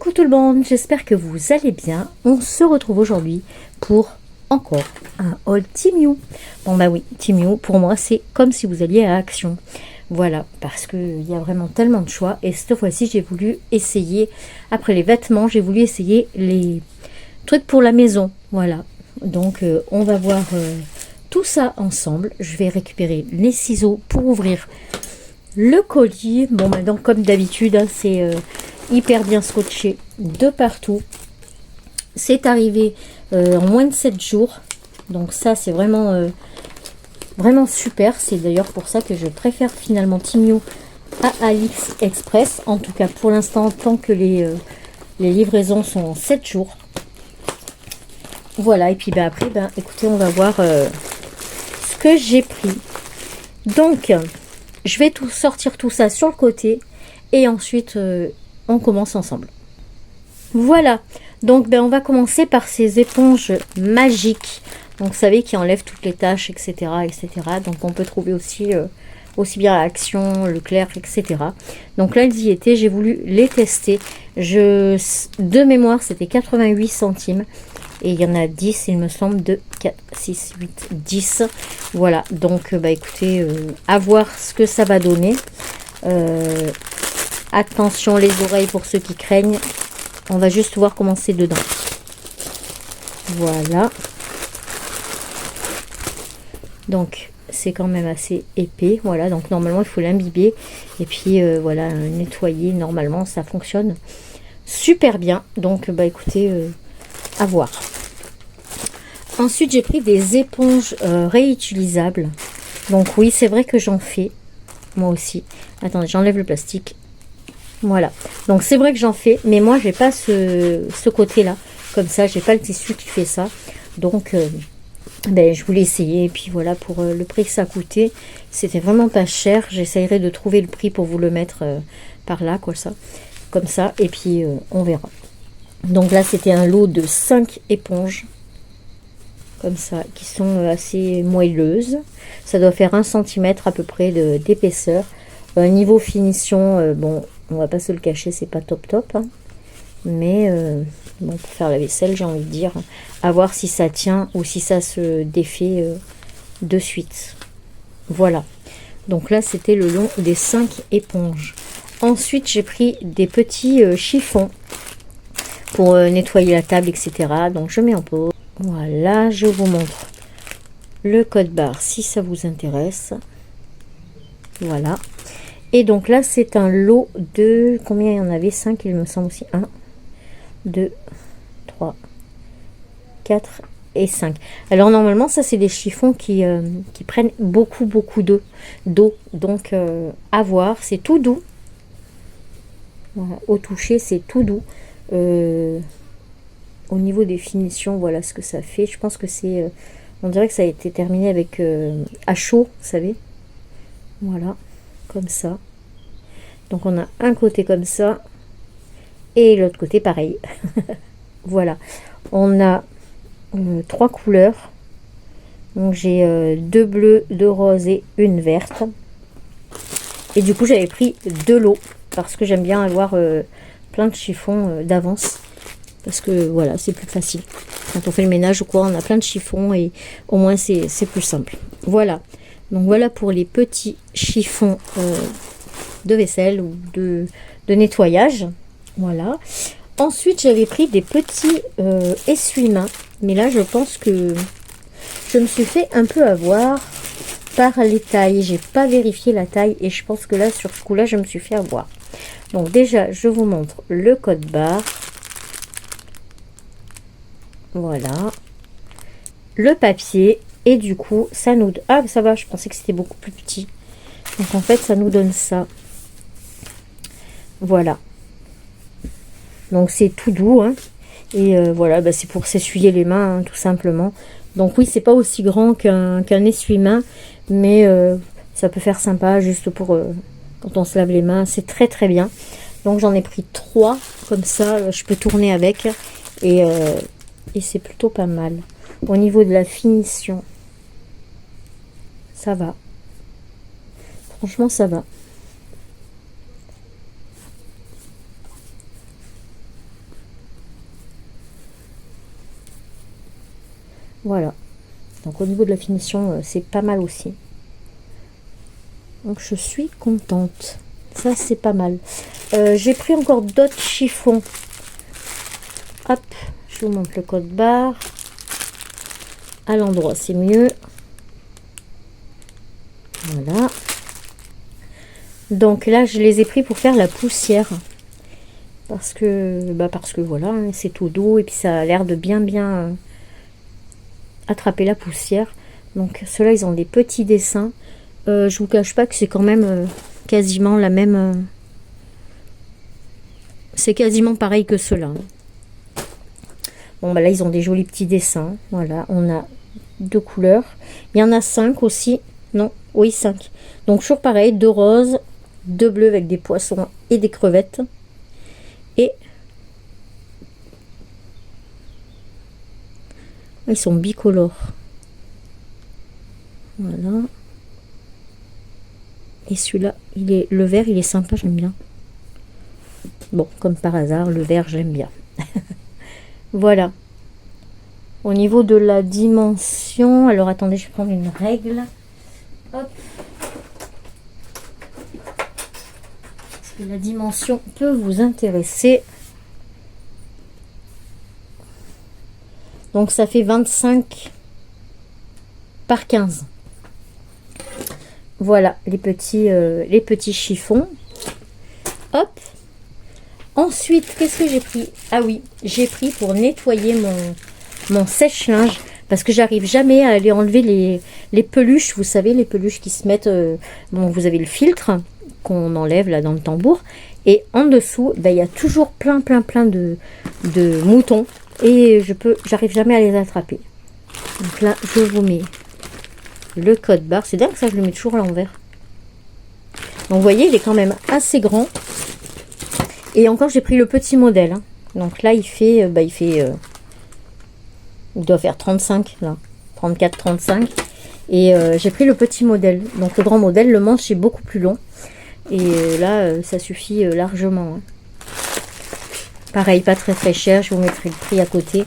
Coucou tout le monde, j'espère que vous allez bien. On se retrouve aujourd'hui pour encore un haul Temu. Bon bah oui, Temu pour moi c'est comme si vous alliez à Action. Voilà, parce qu'il y a vraiment tellement de choix. Et cette fois-ci j'ai voulu essayer, après les vêtements, j'ai voulu essayer les trucs pour la maison. Voilà, donc on va voir tout ça ensemble. Je vais récupérer les ciseaux pour ouvrir le colis. Bon bah donc comme d'habitude hein, c'est hyper bien scotché de partout. C'est arrivé en moins de 7 jours. Donc ça c'est vraiment vraiment super. C'est d'ailleurs pour ça que je préfère finalement Temu à AliExpress. En tout cas pour l'instant, tant que les livraisons sont en 7 jours. Voilà, et puis ben après, ben écoutez, on va voir ce que j'ai pris. Donc, je vais tout sortir tout ça sur le côté et ensuite on commence ensemble. Voilà, donc ben on va commencer par ces éponges magiques. Donc vous savez qui enlèvent toutes les taches, etc., etc. Donc on peut trouver aussi aussi bien à Action, Leclerc, etc. Donc là elles y étaient, j'ai voulu les tester. De mémoire c'était 88 centimes. Et il y en a 10, il me semble, de 4, 6, 8, 10. Voilà, donc bah écoutez, à voir ce que ça va donner. Attention les oreilles pour ceux qui craignent. On va juste voir comment c'est dedans. Voilà. Donc c'est quand même assez épais. Voilà, donc normalement il faut l'imbiber. Et puis voilà, nettoyer. Normalement ça fonctionne super bien. Donc bah écoutez, à voir. Ensuite j'ai pris des éponges réutilisables. Donc oui c'est vrai que j'en fais moi aussi. Attendez, j'enlève le plastique. Voilà, donc c'est vrai que j'en fais, mais moi j'ai pas ce côté là, comme ça j'ai pas le tissu qui fait ça, donc ben, je voulais essayer. Et puis voilà, pour le prix que ça coûtait, c'était vraiment pas cher. J'essayerai de trouver le prix pour vous le mettre par là, quoi, ça, comme ça, et puis on verra. Donc là c'était un lot de 5 éponges comme ça, qui sont assez moelleuses. Ça doit faire 1 cm à peu près d'épaisseur. Niveau finition, bon, on va pas se le cacher, c'est pas top top, hein. Mais bon, pour faire la vaisselle, j'ai envie de dire, à voir si ça tient ou si ça se défait de suite. Voilà, donc là c'était le long des 5 éponges. Ensuite j'ai pris des petits chiffons pour nettoyer la table, etc. Donc je mets en pause. Voilà, je vous montre le code barre si ça vous intéresse. Voilà. Et donc là, c'est un lot de... Combien il y en avait? 5, il me semble aussi. 1, 2, 3, 4 et 5. Alors normalement, ça, c'est des chiffons qui prennent beaucoup d'eau. Donc, à voir. C'est tout doux. Voilà, au toucher, c'est tout doux. Au niveau des finitions, voilà ce que ça fait. Je pense que c'est... on dirait que ça a été terminé avec à chaud, vous savez. Voilà, comme ça. Donc on a un côté comme ça et l'autre côté pareil. Voilà, on a 3 couleurs. Donc j'ai 2 bleus, 2 roses et une verte. Et du coup j'avais pris 2 lots parce que j'aime bien avoir plein de chiffons d'avance. Parce que voilà, c'est plus facile. Quand on fait le ménage ou quoi, on a plein de chiffons et au moins c'est plus simple. Voilà, donc voilà pour les petits chiffons de vaisselle ou de nettoyage. Voilà. Ensuite j'avais pris des petits essuie-mains, mais là je pense que je me suis fait un peu avoir par les tailles. J'ai pas vérifié la taille et je pense que là sur ce coup là je me suis fait avoir. Donc déjà je vous montre le code barre. Voilà le papier, et du coup ça nous... Ah ça va, je pensais que c'était beaucoup plus petit. Donc en fait ça nous donne ça. Voilà, donc c'est tout doux hein. Et voilà, bah, c'est pour s'essuyer les mains hein, tout simplement. Donc oui, c'est pas aussi grand qu'un essuie-main, mais ça peut faire sympa juste pour quand on se lave les mains. C'est très bien. Donc j'en ai pris 3 comme ça, je peux tourner avec et c'est plutôt pas mal. Au niveau de la finition, ça va. Franchement, ça va. Voilà. Donc au niveau de la finition, c'est pas mal aussi. Donc je suis contente. Ça, c'est pas mal. J'ai pris encore d'autres chiffons. Hop, je vous montre le code barre. À l'endroit, c'est mieux. Voilà. Donc là, je les ai pris pour faire la poussière. Parce que voilà, hein, c'est tout doux et puis ça a l'air de bien attraper la poussière. Donc ceux-là, ils ont des petits dessins. Je vous cache pas que c'est quand même quasiment la même. C'est quasiment pareil que ceux-là. Bon, bah là, ils ont des jolis petits dessins. Voilà, on a 2 couleurs. Il y en a 5 aussi. Non, oui, 5. Donc, toujours pareil, 2 roses, 2 bleus avec des poissons et des crevettes. Et ils sont bicolores. Voilà. Et celui-là, le vert, il est sympa, j'aime bien. Bon, comme par hasard, le vert, j'aime bien. Voilà. Au niveau de la dimension, alors attendez, je vais prendre une règle. Hop. Parce que la dimension peut vous intéresser. Donc ça fait 25 par 15. Voilà les petits chiffons. Hop. Ensuite, qu'est-ce que j'ai pris? Ah oui, j'ai pris pour nettoyer mon sèche-linge. Parce que j'arrive jamais à aller enlever les peluches. Vous savez, les peluches qui se mettent... bon, vous avez le filtre qu'on enlève là dans le tambour. Et en dessous, ben, il y a toujours plein de moutons. Et j'arrive jamais à les attraper. Donc là, je vous mets le code barre. C'est dingue, ça, je le mets toujours à l'envers. Donc vous voyez, il est quand même assez grand. Et encore, j'ai pris le petit modèle. Hein. Donc là, il doit faire 35, là. 34, 35. Et j'ai pris le petit modèle. Donc le grand modèle, le manche est beaucoup plus long. Et là, ça suffit largement. Hein. Pareil, pas très cher. Je vous mettrai le prix à côté.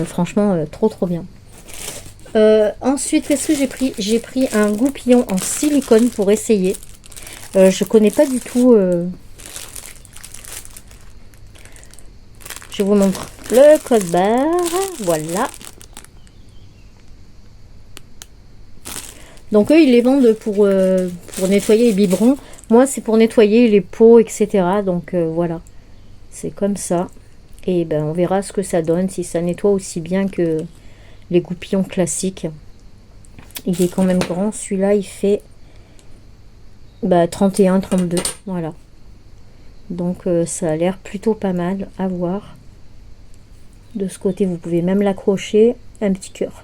Franchement, trop bien. Ensuite, qu'est-ce que j'ai pris? J'ai pris un goupillon en silicone pour essayer. Je connais pas du tout... Je vous montre le code barre. Voilà. Donc eux, ils les vendent pour nettoyer les biberons. Moi, c'est pour nettoyer les pots, etc. Donc voilà. C'est comme ça. Et ben, on verra ce que ça donne, si ça nettoie aussi bien que les goupillons classiques. Il est quand même grand. Celui-là, il fait 31, 32. Voilà. Donc ça a l'air plutôt pas mal à voir. De ce côté, vous pouvez même l'accrocher. Un petit cœur.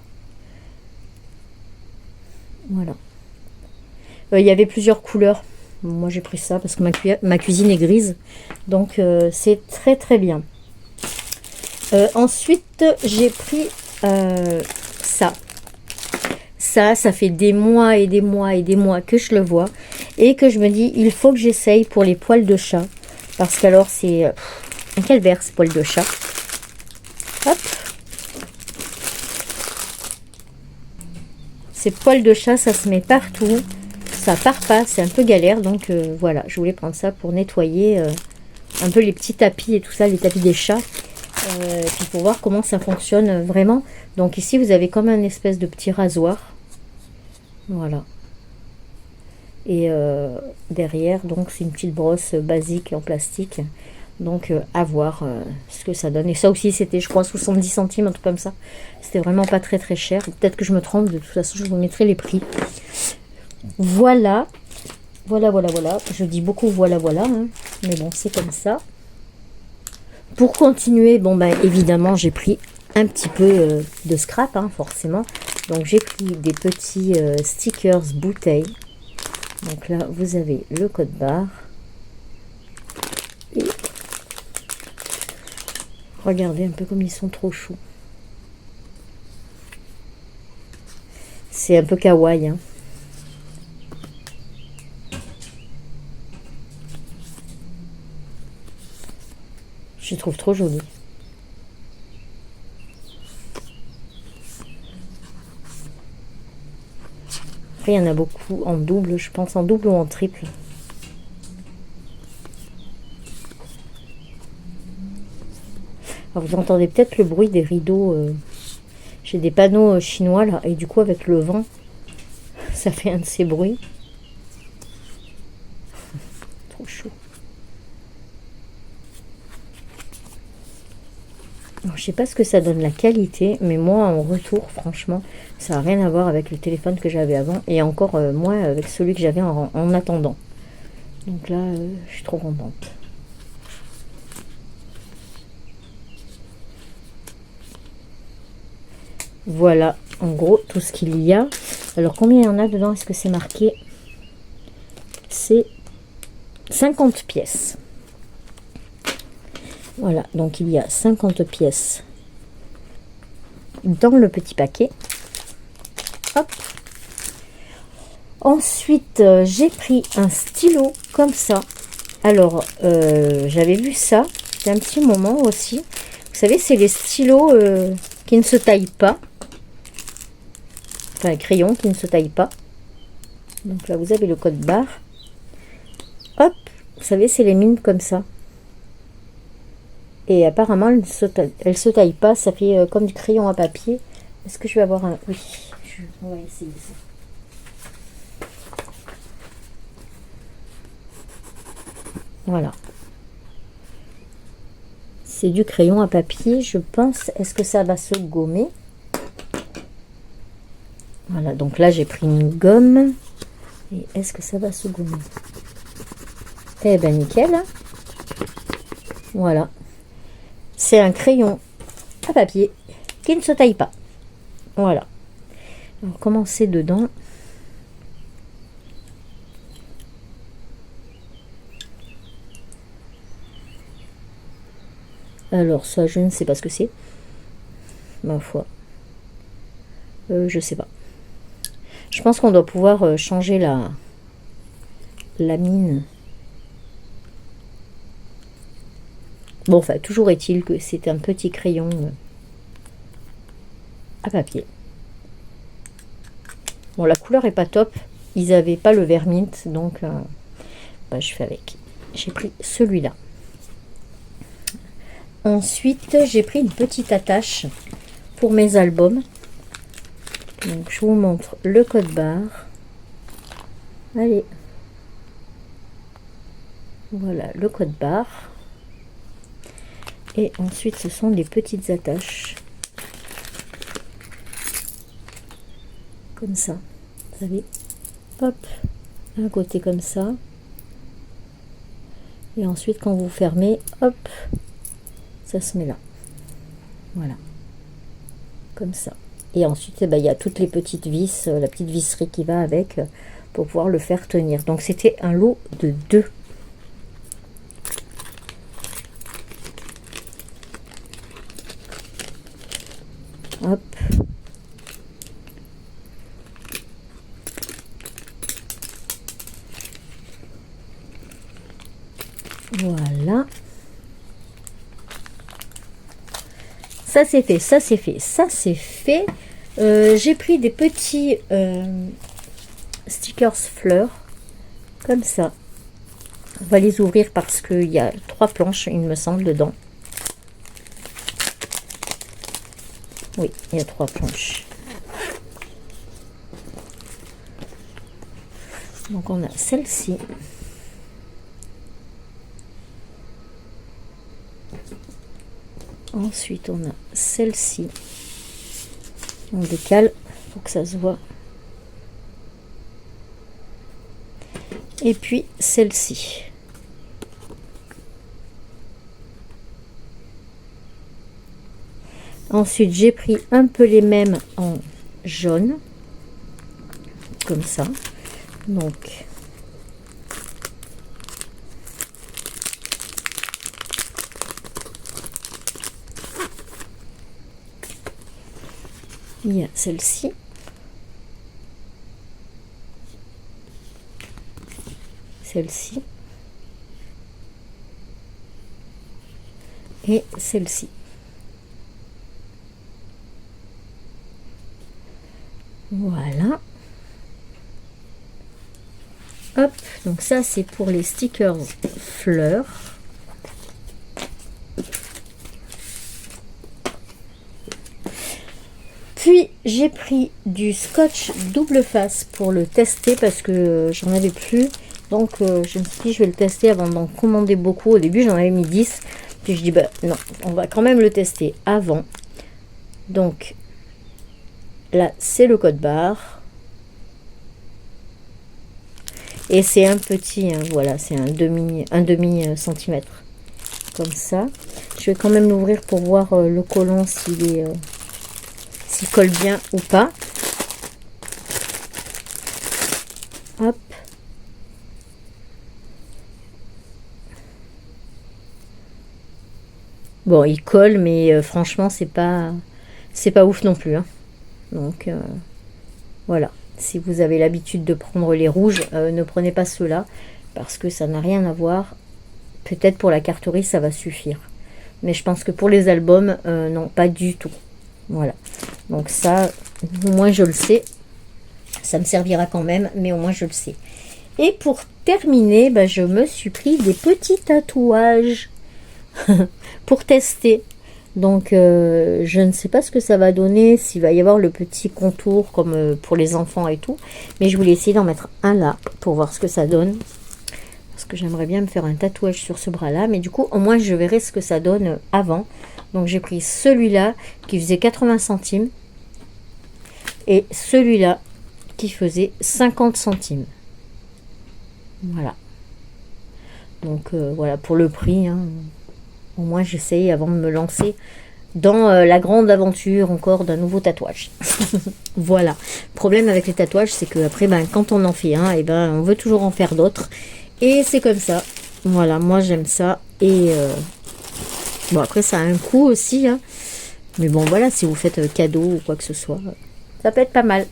Voilà. Il y avait plusieurs couleurs. Moi, j'ai pris ça parce que ma cuisine est grise. Donc, c'est très bien. Ensuite, j'ai pris ça. Ça fait des mois et des mois que je le vois. Et que je me dis, il faut que j'essaye pour les poils de chat. Parce qu'alors, c'est... un calvaire, ce poil de chat. Hop. Ces poils de chat, ça se met partout. Ça part pas, c'est un peu galère. Donc voilà, je voulais prendre ça pour nettoyer un peu les petits tapis et tout ça, les tapis des chats. Puis pour voir comment ça fonctionne vraiment. Donc ici, vous avez comme un espèce de petit rasoir. Voilà. Et derrière, donc c'est une petite brosse basique en plastique. Donc à voir ce que ça donne. Et ça aussi, c'était, je crois, 70 centimes, un truc comme ça. C'était vraiment pas très cher. Peut-être que je me trompe. De toute façon, je vous mettrai les prix. Voilà. Je dis beaucoup voilà. Hein. Mais bon, c'est comme ça. Pour continuer, bon ben évidemment, j'ai pris un petit peu de scrap, hein, forcément. Donc j'ai pris des petits stickers bouteilles. Donc là, vous avez le code barre. Et regardez un peu comme ils sont trop choux. C'est un peu kawaii. Hein. Je les trouve trop jolis. Après, il y en a beaucoup en double, je pense en double ou en triple. Alors, vous entendez peut-être le bruit des rideaux. J'ai des panneaux chinois là, et du coup, avec le vent, ça fait un de ces bruits. Trop chaud. Alors, je sais pas ce que ça donne la qualité, mais moi en retour, franchement, ça n'a rien à voir avec le téléphone que j'avais avant, et encore moins avec celui que j'avais en attendant. Donc là, je suis trop contente. Voilà, en gros, tout ce qu'il y a. Alors, combien il y en a dedans? Est-ce que c'est marqué? C'est 50 pièces. Voilà, donc il y a 50 pièces dans le petit paquet. Hop. Ensuite, j'ai pris un stylo comme ça. Alors, j'avais vu ça il y a un petit moment aussi. Vous savez, c'est les stylos qui ne se taillent pas. Enfin, crayon qui ne se taille pas. Donc là, vous avez le code barre. Hop, vous savez, c'est les mines comme ça. Et apparemment, elle se taille pas. Ça fait comme du crayon à papier. Est-ce que je vais avoir un... Oui, on va essayer ça. Voilà. C'est du crayon à papier, je pense. Est-ce que ça va se gommer? Voilà, donc là, j'ai pris une gomme. Et est-ce que ça va se gommer? Eh ben, nickel. Voilà. C'est un crayon à papier qui ne se taille pas. Voilà. Alors, comment c'est dedans? Alors, ça, je ne sais pas ce que c'est. Ma foi. Je sais pas. Je pense qu'on doit pouvoir changer la mine. Bon, enfin, toujours est-il que c'est un petit crayon à papier. Bon, la couleur est pas top. Ils avaient pas le vermint, donc bah, je fais avec. J'ai pris celui-là. Ensuite, j'ai pris une petite attache pour mes albums. Donc, je vous montre le code barre. Allez. Voilà, le code barre. Et ensuite, ce sont des petites attaches. Comme ça. Vous savez. Hop. Un côté comme ça. Et ensuite, quand vous fermez, hop, ça se met là. Voilà. Comme ça. Et ensuite, eh ben, il y a toutes les petites vis, la petite visserie qui va avec pour pouvoir le faire tenir. Donc, c'était un lot de 2. Hop. Voilà. Ça c'est fait, ça c'est fait, ça c'est fait. J'ai pris des petits stickers fleurs comme ça. On va les ouvrir parce qu'il y a 3 planches, il me semble, dedans. Oui, il y a 3 planches. Donc on a celle-ci. Ensuite on a celle-ci. On décale pour que ça se voit. Et puis celle-ci. Ensuite, j'ai pris un peu les mêmes en jaune, comme ça. Donc, il y a celle-ci. Celle-ci. Et celle-ci. Voilà. Donc ça, c'est pour les stickers fleurs. Puis j'ai pris du scotch double face pour le tester parce que j'en avais plus. Donc je me suis dit je vais le tester avant d'en commander beaucoup. Au début j'en avais mis 10. Puis je dis bah non, on va quand même le tester avant. Donc là c'est le code barre. Et c'est un petit, hein, voilà, c'est un demi centimètre. Comme ça. Je vais quand même l'ouvrir pour voir le collant s'il est... s'il colle bien ou pas. Hop. Bon, il colle, mais franchement, c'est pas ouf non plus. Hein. Donc, voilà. Si vous avez l'habitude de prendre les rouges, ne prenez pas ceux-là, parce que ça n'a rien à voir. Peut-être pour la carterie, ça va suffire. Mais je pense que pour les albums, non, pas du tout. Voilà. Donc ça, au moins je le sais. Ça me servira quand même, mais au moins je le sais. Et pour terminer, bah, je me suis pris des petits tatouages pour tester. Donc je ne sais pas ce que ça va donner, s'il va y avoir le petit contour comme pour les enfants et tout. Mais je voulais essayer d'en mettre un là pour voir ce que ça donne. Parce que j'aimerais bien me faire un tatouage sur ce bras-là. Mais du coup, au moins je verrai ce que ça donne avant. Donc j'ai pris celui-là qui faisait 80 centimes. Et celui-là qui faisait 50 centimes. Voilà. Donc voilà, pour le prix, hein, au moins j'essaye avant de me lancer dans la grande aventure encore d'un nouveau tatouage. Voilà. Le problème avec les tatouages, c'est que après, ben, quand on en fait un, et ben, on veut toujours en faire d'autres. Et c'est comme ça. Voilà, moi j'aime ça. Et bon, après ça a un coût aussi. Hein. Mais bon, voilà, si vous faites cadeau ou quoi que ce soit, ça peut être pas mal.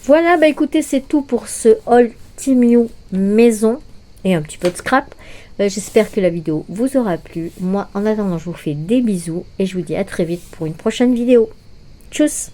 Voilà, bah écoutez, c'est tout pour ce haul Temu maison et un petit peu de scrap. J'espère que la vidéo vous aura plu. Moi, en attendant, je vous fais des bisous et je vous dis à très vite pour une prochaine vidéo. Tchuss!